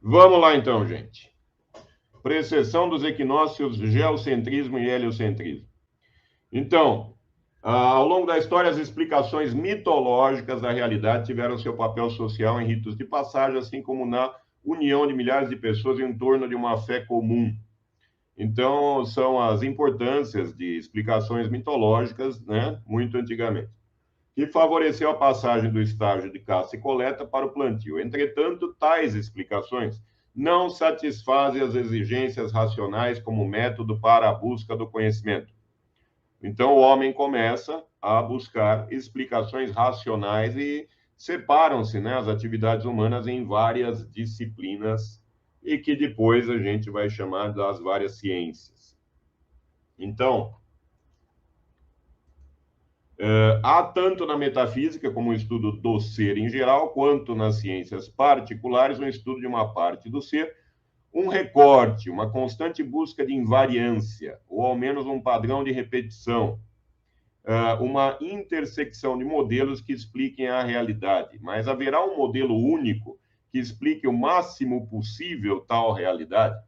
Vamos lá então, gente. Precessão dos equinócios, geocentrismo e heliocentrismo. Então, ao longo da história, as explicações mitológicas da realidade tiveram seu papel social em ritos de passagem, assim como na união de milhares de pessoas em torno de uma fé comum. Então, são as importâncias de explicações mitológicas, né, muito antigamente, que favoreceu a passagem do estágio de caça e coleta para o plantio. Entretanto, tais explicações não satisfazem as exigências racionais como método para a busca do conhecimento. Então, o homem começa a buscar explicações racionais e separam-se, né, as atividades humanas em várias disciplinas e que depois a gente vai chamar das várias ciências. Então, há tanto na metafísica, como o estudo do ser em geral, quanto nas ciências particulares, um estudo de uma parte do ser, um recorte, uma constante busca de invariância, ou ao menos um padrão de repetição, uma intersecção de modelos que expliquem a realidade. Mas haverá um modelo único que explique o máximo possível tal realidade?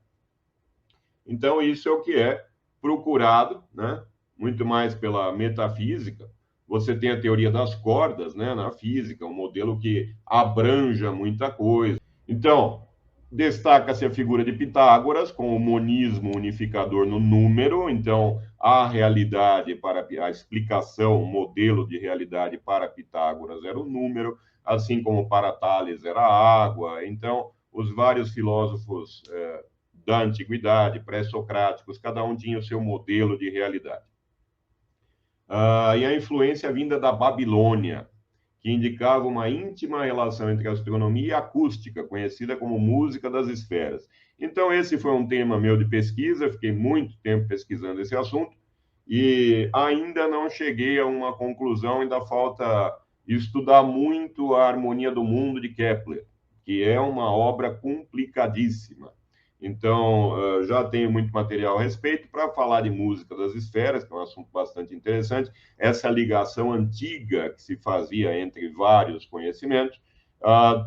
Então, isso é o que é procurado, né? Muito mais pela metafísica. Você tem a teoria das cordas, né, na física, um modelo que abranja muita coisa. Então, destaca-se a figura de Pitágoras, com o monismo unificador no número. Então, a realidade para a explicação, o modelo de realidade para Pitágoras era o número, assim como para Tales era a água. Então, os vários filósofos da antiguidade, pré-socráticos, cada um tinha o seu modelo de realidade. E a influência vinda da Babilônia, que indicava uma íntima relação entre astronomia e acústica, conhecida como música das esferas. Então, esse foi um tema meu de pesquisa, fiquei muito tempo pesquisando esse assunto, e ainda não cheguei a uma conclusão, ainda falta estudar muito a harmonia do mundo de Kepler, que é uma obra complicadíssima. Então, já tenho muito material a respeito para falar de música das esferas, que é um assunto bastante interessante. Essa ligação antiga que se fazia entre vários conhecimentos,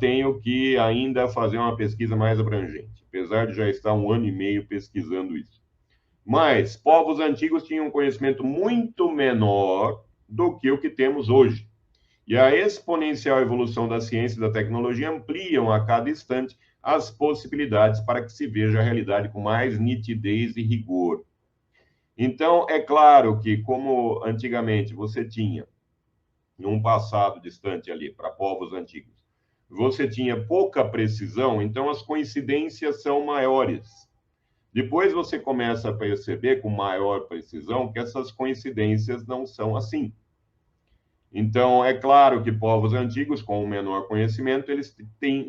tenho que ainda fazer uma pesquisa mais abrangente, apesar de já estar 1 ano e meio pesquisando isso. Mas povos antigos tinham um conhecimento muito menor do que o que temos hoje. E a exponencial evolução da ciência e da tecnologia ampliam a cada instante as possibilidades para que se veja a realidade com mais nitidez e rigor. Então, é claro que, como antigamente você tinha, num passado distante ali, para povos antigos, você tinha pouca precisão, então as coincidências são maiores. Depois você começa a perceber com maior precisão que essas coincidências não são assim. Então, é claro que povos antigos, com o menor conhecimento, eles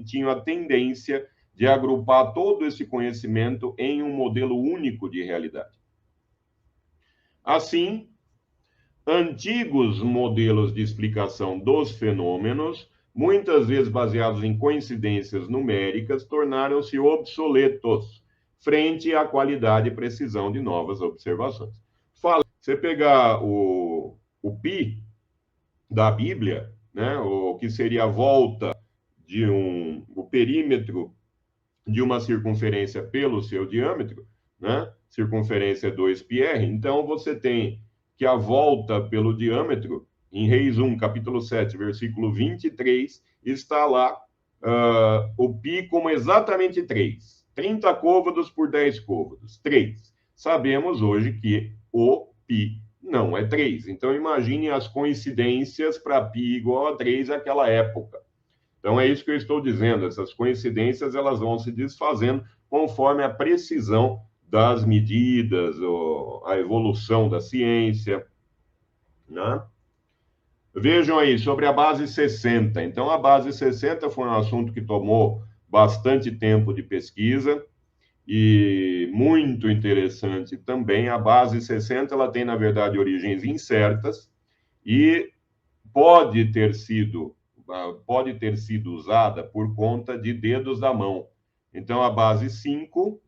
tinham a tendência de agrupar todo esse conhecimento em um modelo único de realidade. Assim, antigos modelos de explicação dos fenômenos, muitas vezes baseados em coincidências numéricas, tornaram-se obsoletos frente à qualidade e precisão de novas observações. Você pegar o pi da Bíblia, né, o que seria a volta de o perímetro de uma circunferência pelo seu diâmetro, né, circunferência 2πr, então você tem que a volta pelo diâmetro, em Reis 1, capítulo 7, versículo 23, está lá o π como exatamente 3. 30 côvados por 10 côvados, 3. Sabemos hoje que o π não é 3. Então, imagine as coincidências para π igual a 3 naquela época. Então, é isso que eu estou dizendo. Essas coincidências elas vão se desfazendo conforme a precisão das medidas, a evolução da ciência, né? Vejam aí, sobre a base 60. Então, a base 60 foi um assunto que tomou bastante tempo de pesquisa e muito interessante também. A base 60 ela tem, na verdade, origens incertas e pode ter sido usada por conta de dedos da mão. Então, a base 5,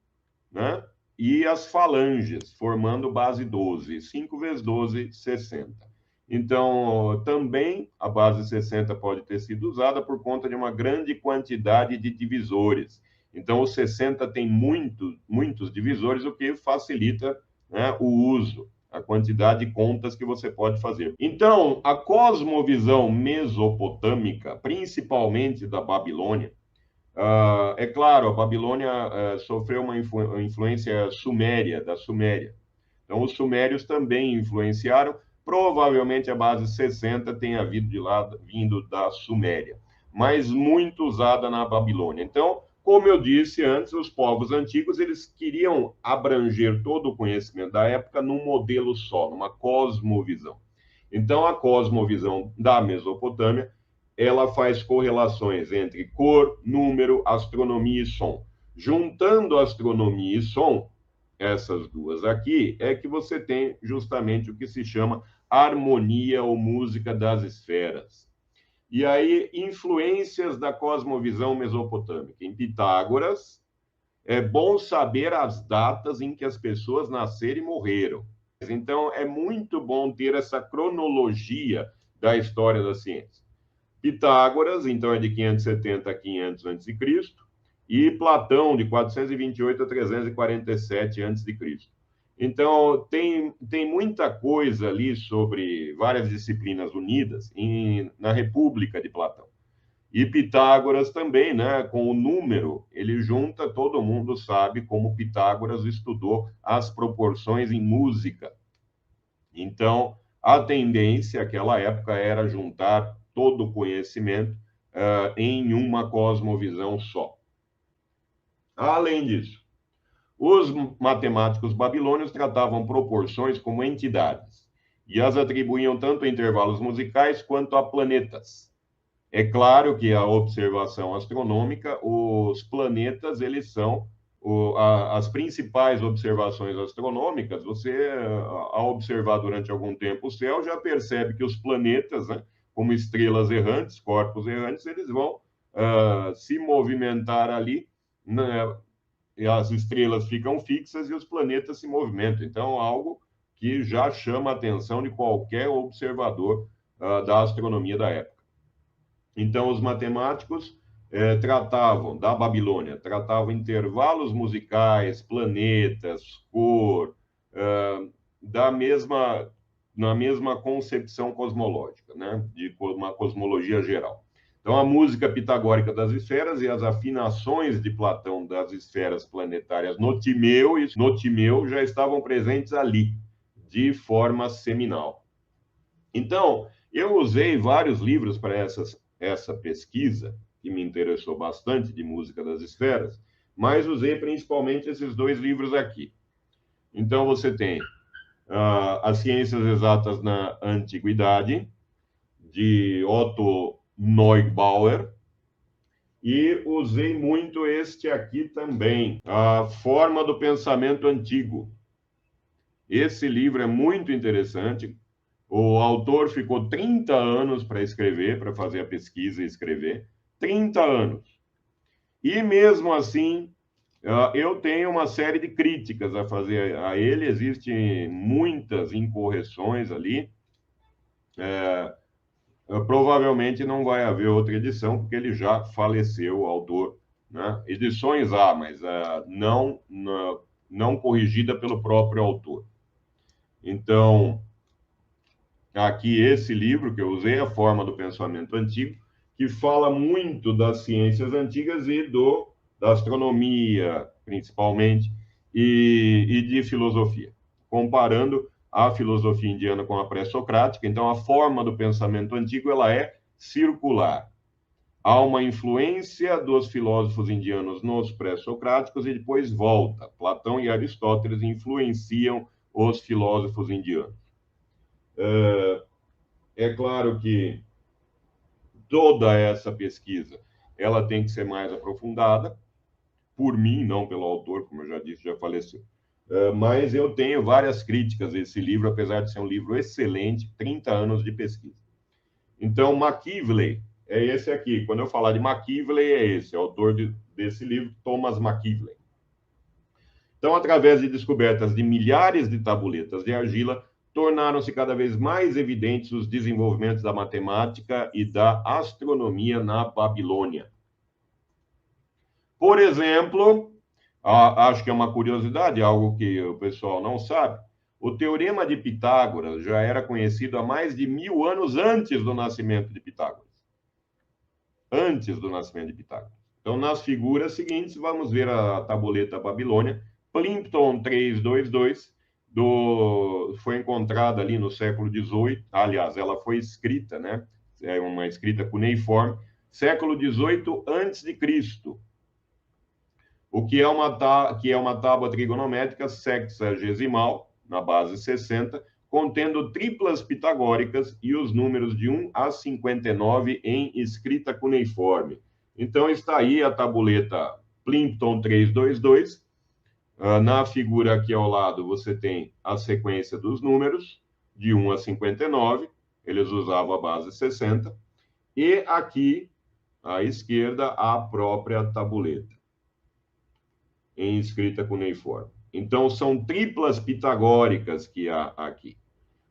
né? E as falanges, formando base 12. 5 vezes 12, 60. Então, também a base 60 pode ter sido usada por conta de uma grande quantidade de divisores. Então, o 60 tem muitos divisores, o que facilita, né, o uso, a quantidade de contas que você pode fazer. Então, a cosmovisão mesopotâmica, principalmente da Babilônia, é claro, a Babilônia sofreu uma influência suméria, da Suméria. Então, os sumérios também influenciaram. Provavelmente a base 60 tenha vindo da Suméria, mas muito usada na Babilônia. Então, como eu disse antes, os povos antigos eles queriam abranger todo o conhecimento da época num modelo só, numa cosmovisão. Então, a cosmovisão da Mesopotâmia ela faz correlações entre cor, número, astronomia e som. Juntando astronomia e som, essas duas aqui, é que você tem justamente o que se chama harmonia ou música das esferas. E aí, influências da cosmovisão mesopotâmica. Em Pitágoras, é bom saber as datas em que as pessoas nasceram e morreram. Então, é muito bom ter essa cronologia da história da ciência. Pitágoras, então, é de 570 a 500 a.C., e Platão, de 428 a 347 a.C. Então, tem muita coisa ali sobre várias disciplinas unidas na República de Platão. E Pitágoras também, né, com o número, ele junta, todo mundo sabe como Pitágoras estudou as proporções em música. Então, a tendência naquela época era juntar todo o conhecimento em uma cosmovisão só. Além disso, os matemáticos babilônios tratavam proporções como entidades e as atribuíam tanto a intervalos musicais quanto a planetas. É claro que a observação astronômica, os planetas, eles são as principais observações astronômicas. Você, ao observar durante algum tempo o céu, já percebe que os planetas, né, como estrelas errantes, corpos errantes, eles vão se movimentar ali, né, e as estrelas ficam fixas e os planetas se movimentam. Então, algo que já chama a atenção de qualquer observador da astronomia da época. Então, os matemáticos da Babilônia, tratavam intervalos musicais, planetas, cor, na mesma concepção cosmológica, né? De uma cosmologia geral. Então, a música pitagórica das esferas e as afinações de Platão das esferas planetárias no Timeu já estavam presentes ali, de forma seminal. Então, eu usei vários livros para essa pesquisa, que me interessou bastante, de música das esferas, mas usei principalmente esses dois livros aqui. Então, você tem As Ciências Exatas na Antiguidade, de Otto Neubauer, e usei muito este aqui também, A Forma do Pensamento Antigo. Esse livro é muito interessante. O autor ficou 30 anos para escrever, para fazer a pesquisa e escrever. 30 anos. E mesmo assim, eu tenho uma série de críticas a fazer a ele. Existem muitas incorreções ali. Provavelmente não vai haver outra edição, porque ele já faleceu, o autor, né? Edições há, mas não corrigida pelo próprio autor. Então, aqui esse livro que eu usei, A Forma do Pensamento Antigo, que fala muito das ciências antigas e da astronomia, principalmente, e de filosofia, comparando a filosofia indiana com a pré-socrática. Então, a forma do pensamento antigo ela é circular. Há uma influência dos filósofos indianos nos pré-socráticos e depois volta. Platão e Aristóteles influenciam os filósofos indianos. É claro que toda essa pesquisa ela tem que ser mais aprofundada, por mim, não pelo autor, como eu já disse, já faleceu. Mas eu tenho várias críticas a esse livro, apesar de ser um livro excelente, 30 anos de pesquisa. Então, McKeever é esse aqui. Quando eu falar de McKeever, é esse, é o autor desse livro, Thomas McKeever. Então, através de descobertas de milhares de tabuletas de argila, tornaram-se cada vez mais evidentes os desenvolvimentos da matemática e da astronomia na Babilônia. Por exemplo, acho que é uma curiosidade, algo que o pessoal não sabe, o Teorema de Pitágoras já era conhecido há mais de 1000 anos antes do nascimento de Pitágoras. Antes do nascimento de Pitágoras. Então, nas figuras seguintes, vamos ver a tabuleta Babilônia, Plimpton 322, foi encontrada ali no século XVIII, aliás, ela foi escrita, né? É uma escrita cuneiforme, século XVIII a.C., o que é uma tábua trigonométrica sexagesimal, na base 60, contendo triplas pitagóricas e os números de 1 a 59 em escrita cuneiforme. Então, está aí a tabuleta Plimpton 322. Na figura aqui ao lado, você tem a sequência dos números, de 1 a 59, eles usavam a base 60, e aqui, à esquerda, a própria tabuleta, em escrita cuneiforme. Então, são triplas pitagóricas que há aqui.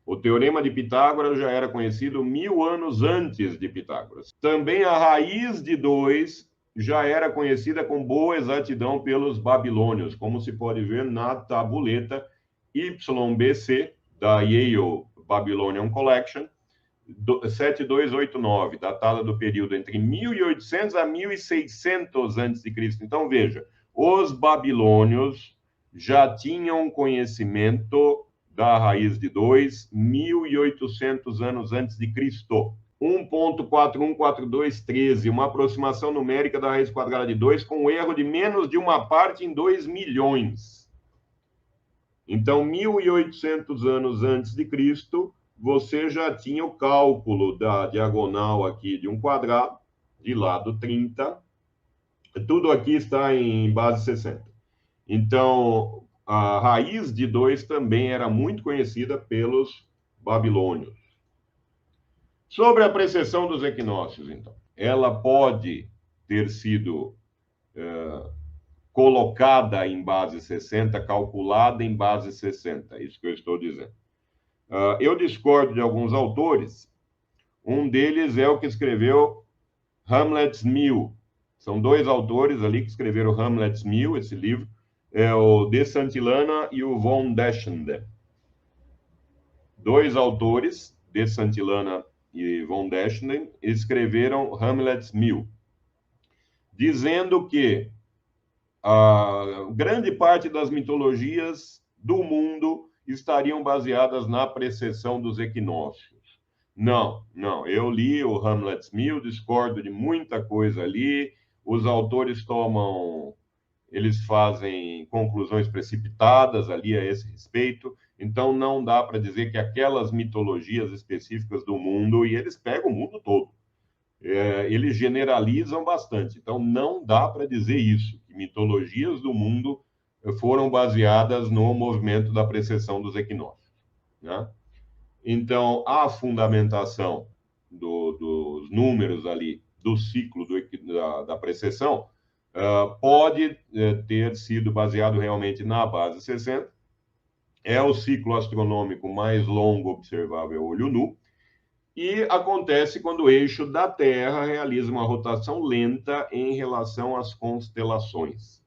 O Teorema de Pitágoras já era conhecido 1000 anos antes de Pitágoras. Também a raiz de 2 já era conhecida com boa exatidão pelos babilônios, como se pode ver na tabuleta YBC, da Yale Babylonian Collection, 7289, datada do período entre 1800 a 1600 a.C. Então, veja, os babilônios já tinham conhecimento da raiz de 2, 1800 anos antes de Cristo. 1.414213, uma aproximação numérica da raiz quadrada de 2 com um erro de menos de uma parte em 2 milhões. Então, 1800 anos antes de Cristo, você já tinha o cálculo da diagonal aqui de um quadrado, de lado 30. Tudo aqui está em base 60. Então, a raiz de 2 também era muito conhecida pelos babilônios. Sobre a precessão dos equinócios, então, ela pode ter sido colocada em base 60, calculada em base 60, isso que eu estou dizendo. Eu discordo de alguns autores, um deles é o que escreveu Hamlet's Mill. São dois autores ali que escreveram Hamlet's Mill, esse livro, é o de Santillana e o von Deschenden. Dois autores, de Santillana e von Deschenden, escreveram Hamlet's Mill, dizendo que a grande parte das mitologias do mundo estariam baseadas na precessão dos equinócios. Não, eu li o Hamlet's Mill, discordo de muita coisa ali, os autores eles fazem conclusões precipitadas ali a esse respeito, então não dá para dizer que aquelas mitologias específicas do mundo, e eles pegam o mundo todo, eles generalizam bastante, então não dá para dizer isso, que mitologias do mundo foram baseadas no movimento da precessão dos equinócios, né? Então, a fundamentação dos números ali, do ciclo da precessão, pode ter sido baseado realmente na base 60, é o ciclo astronômico mais longo observável a olho nu, e acontece quando o eixo da Terra realiza uma rotação lenta em relação às constelações.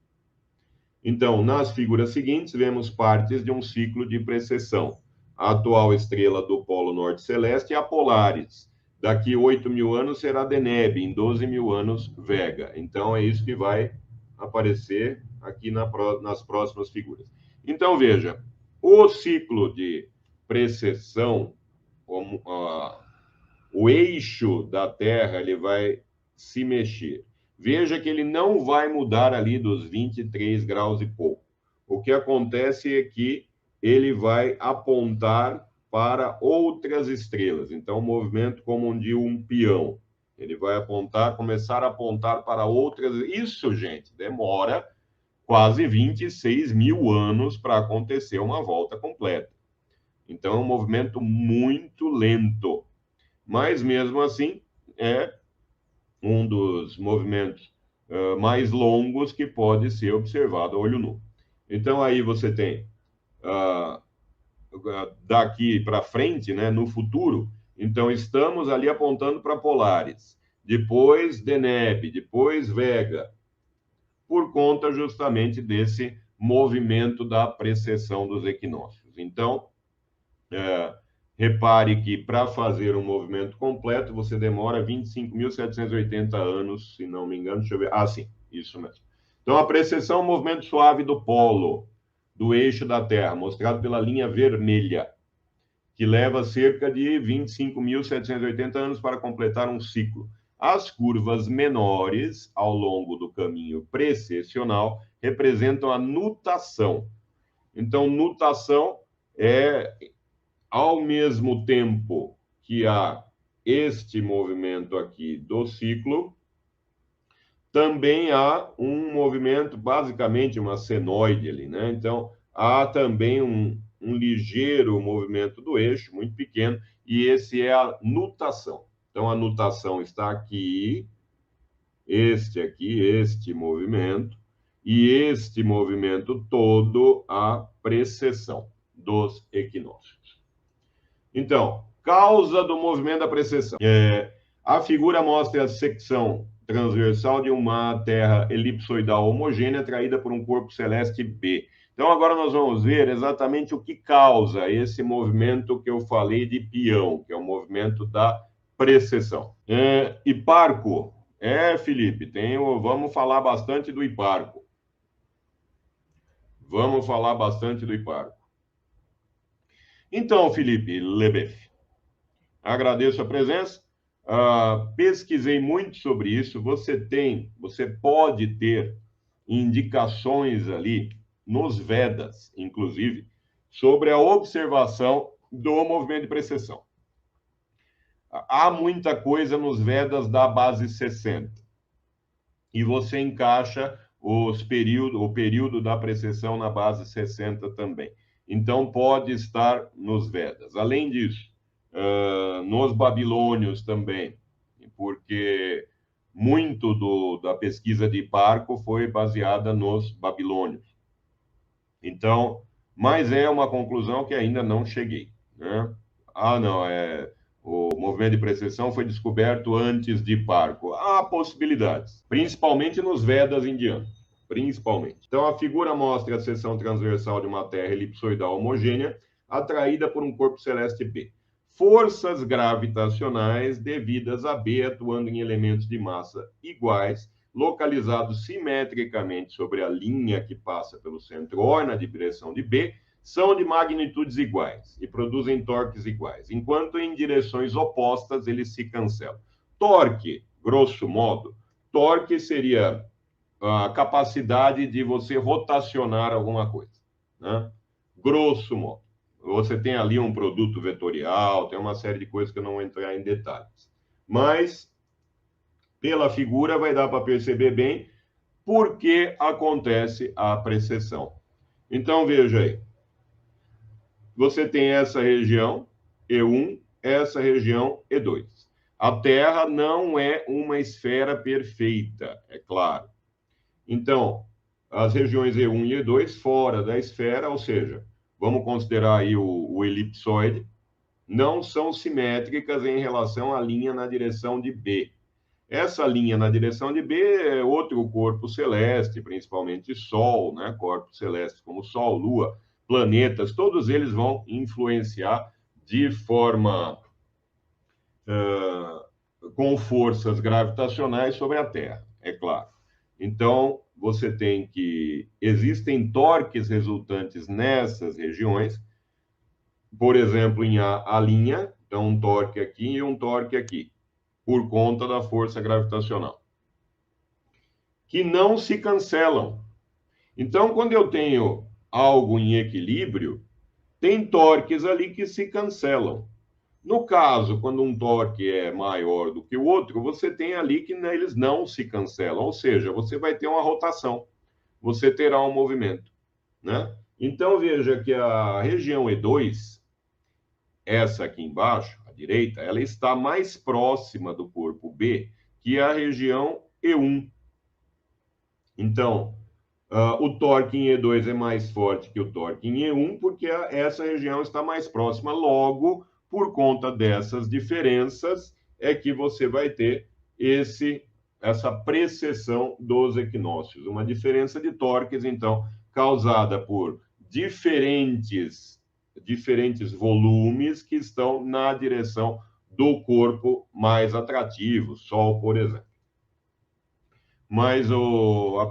Então, nas figuras seguintes, vemos partes de um ciclo de precessão. A atual estrela do Polo Norte Celeste é a Polaris. Daqui 8.000 anos será Deneb, em 12.000 anos Vega. Então, é isso que vai aparecer aqui nas próximas figuras. Então, veja, o ciclo de precessão, o eixo da Terra, ele vai se mexer. Veja que ele não vai mudar ali dos 23 graus e pouco. O que acontece é que ele vai apontar para outras estrelas. Então, o movimento como de um peão. Ele vai começar a apontar para outras. Isso, gente, demora quase 26.000 anos para acontecer uma volta completa. Então, é um movimento muito lento. Mas, mesmo assim, é um dos movimentos mais longos que pode ser observado a olho nu. Então, aí você tem, daqui para frente, né, no futuro, então estamos ali apontando para Polaris, depois Deneb, depois Vega. por conta justamente desse movimento da precessão dos equinócios. Então, repare que para fazer um movimento completo, você demora 25.780 anos, se não me engano. Deixa eu ver. Ah, sim, isso mesmo. Então, a precessão é um movimento suave do polo, do eixo da Terra, mostrado pela linha vermelha, que leva cerca de 25.780 anos para completar um ciclo. As curvas menores ao longo do caminho precessional representam a nutação. Então, nutação é, ao mesmo tempo que há este movimento aqui do ciclo, também há um movimento, basicamente uma senoide ali, né? Então, há também um ligeiro movimento do eixo, muito pequeno, e esse é a nutação. Então, a nutação está aqui, este movimento, e este movimento todo, a precessão dos equinócios. Então, causa do movimento da precessão. A figura mostra a secção transversal de uma Terra elipsoidal homogênea atraída por um corpo celeste B. Então, agora nós vamos ver exatamente o que causa esse movimento que eu falei de peão, que é o movimento da precessão. Hiparco. Felipe, vamos falar bastante do hiparco. Vamos falar bastante do hiparco. Então, Felipe Lebeff, agradeço a presença. Pesquisei muito sobre isso. Você pode ter indicações ali nos Vedas, inclusive, sobre a observação do movimento de precessão. Há muita coisa nos Vedas da base 60. E você encaixa o período da precessão na base 60 também. Então, pode estar nos Vedas. Além disso, nos babilônios também, porque muito da pesquisa de Hiparco foi baseada nos babilônios. Então, mas é uma conclusão que ainda não cheguei, né? O movimento de precessão foi descoberto antes de Hiparco. Há possibilidades, principalmente nos Vedas indianos, principalmente. Então, a figura mostra a seção transversal de uma Terra elipsoidal homogênea atraída por um corpo celeste B. Forças gravitacionais devidas a B atuando em elementos de massa iguais, localizados simetricamente sobre a linha que passa pelo centro O na direção de B, são de magnitudes iguais e produzem torques iguais, enquanto em direções opostas eles se cancelam. Torque, grosso modo, torque seria a capacidade de você rotacionar alguma coisa, né? Grosso modo. Você tem ali um produto vetorial, tem uma série de coisas que eu não vou entrar em detalhes. Mas, pela figura, vai dar para perceber bem por que acontece a precessão. Então, veja aí. Você tem essa região, E1, essa região, E2. A Terra não é uma esfera perfeita, é claro. Então, as regiões E1 e E2 fora da esfera, ou seja, vamos considerar aí o elipsoide, não são simétricas em relação à linha na direção de B. Essa linha na direção de B é outro corpo celeste, principalmente Sol, né? Corpos celestes como Sol, Lua, planetas, todos eles vão influenciar de forma com forças gravitacionais sobre a Terra, é claro. Então, você tem que existem torques resultantes nessas regiões, por exemplo, em A linha, então um torque aqui e um torque aqui, por conta da força gravitacional, que não se cancelam. Então, quando eu tenho algo em equilíbrio, tem torques ali que se cancelam. No caso, quando um torque é maior do que o outro, você tem ali que eles não se cancelam, ou seja, você vai ter uma rotação, você terá um movimento, né? Então, veja que a região E2, essa aqui embaixo, à direita, ela está mais próxima do corpo B que a região E1. Então, o torque em E2 é mais forte que o torque em E1, porque essa região está mais próxima. Logo, por conta dessas diferenças, é que você vai ter esse essa precessão dos equinócios. Uma diferença de torques, então, causada por diferentes volumes que estão na direção do corpo mais atrativo, Sol, por exemplo. Mas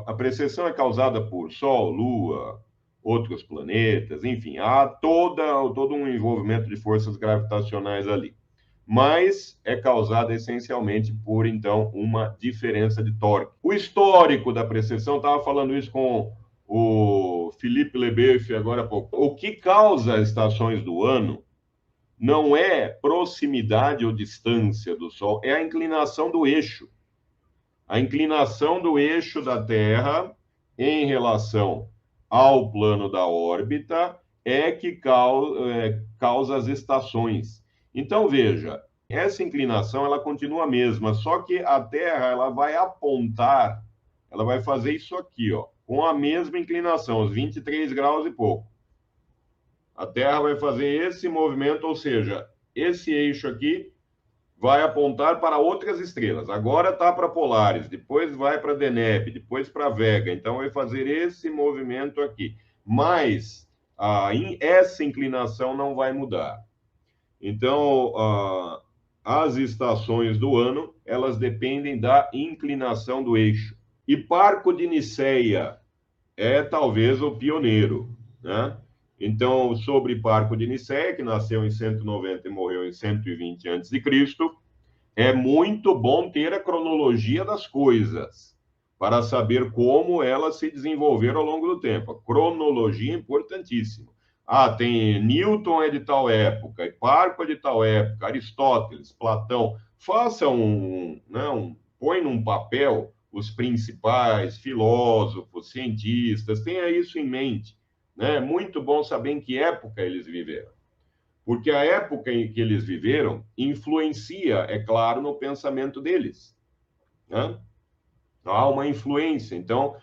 a precessão é causada por Sol, Lua, outros planetas, enfim, há todo um envolvimento de forças gravitacionais ali. Mas é causada essencialmente por, então, uma diferença de torque. O histórico da precessão, estava falando isso com o Philippe Lebeuf agora há pouco. O que causa as estações do ano não é proximidade ou distância do Sol, é a inclinação do eixo. A inclinação do eixo da Terra em relação ao plano da órbita é que causa as estações. Então, veja, essa inclinação ela continua a mesma, só que a Terra ela vai apontar, ela vai fazer isso aqui, ó, com a mesma inclinação, os 23 graus e pouco. A Terra vai fazer esse movimento, ou seja, esse eixo aqui vai apontar para outras estrelas. Agora está para Polaris, depois vai para Deneb, depois para Vega. Então, vai fazer esse movimento aqui. Mas essa inclinação não vai mudar. Então, as estações do ano, elas dependem da inclinação do eixo. E Parco de Niceia é talvez o pioneiro, né? Então, sobre Parco de Niceia, que nasceu em 190 e morreu em 120 a.C., é muito bom ter a cronologia das coisas para saber como elas se desenvolveram ao longo do tempo. A cronologia é importantíssima. Tem Newton é de tal época, Parco é de tal época, Aristóteles, Platão. Faça põe num papel os principais filósofos, cientistas, tenha isso em mente. Né? É muito bom saber em que época eles viveram. Porque a época em que eles viveram influencia, é claro, no pensamento deles. Né? Há uma influência. Então,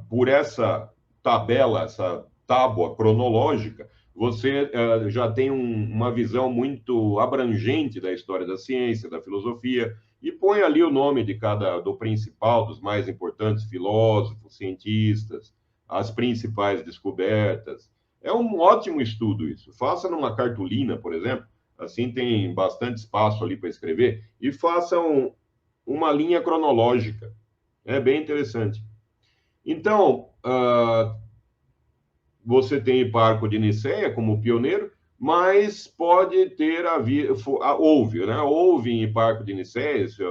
por essa tabela, essa tábua cronológica, você já tem uma visão muito abrangente da história da ciência, da filosofia, e põe ali o nome do principal, dos mais importantes filósofos, cientistas, as principais descobertas. É um ótimo estudo isso. Faça numa cartolina, por exemplo, assim tem bastante espaço ali para escrever, e faça uma linha cronológica. É bem interessante. Então, você tem Parco de Niceia como pioneiro, mas pode ter houve, né? Houve em Parco de Niceia, isso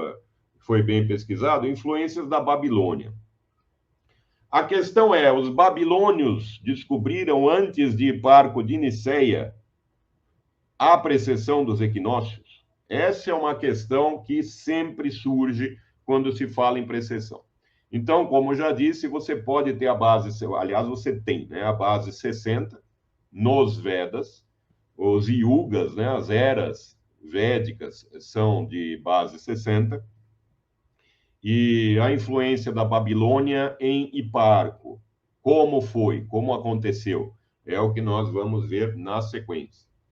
foi bem pesquisado, influências da Babilônia. A questão é, os babilônios descobriram antes de Parco de Niceia a precessão dos equinócios? Essa é uma questão que sempre surge quando se fala em precessão. Então, como já disse, você pode ter a base, aliás, você tem, né, a base 60 nos Vedas, os yugas, né, as eras védicas são de base 60, e a influência da Babilônia em Hiparco. Como foi? Como aconteceu? É o que nós vamos ver na sequência.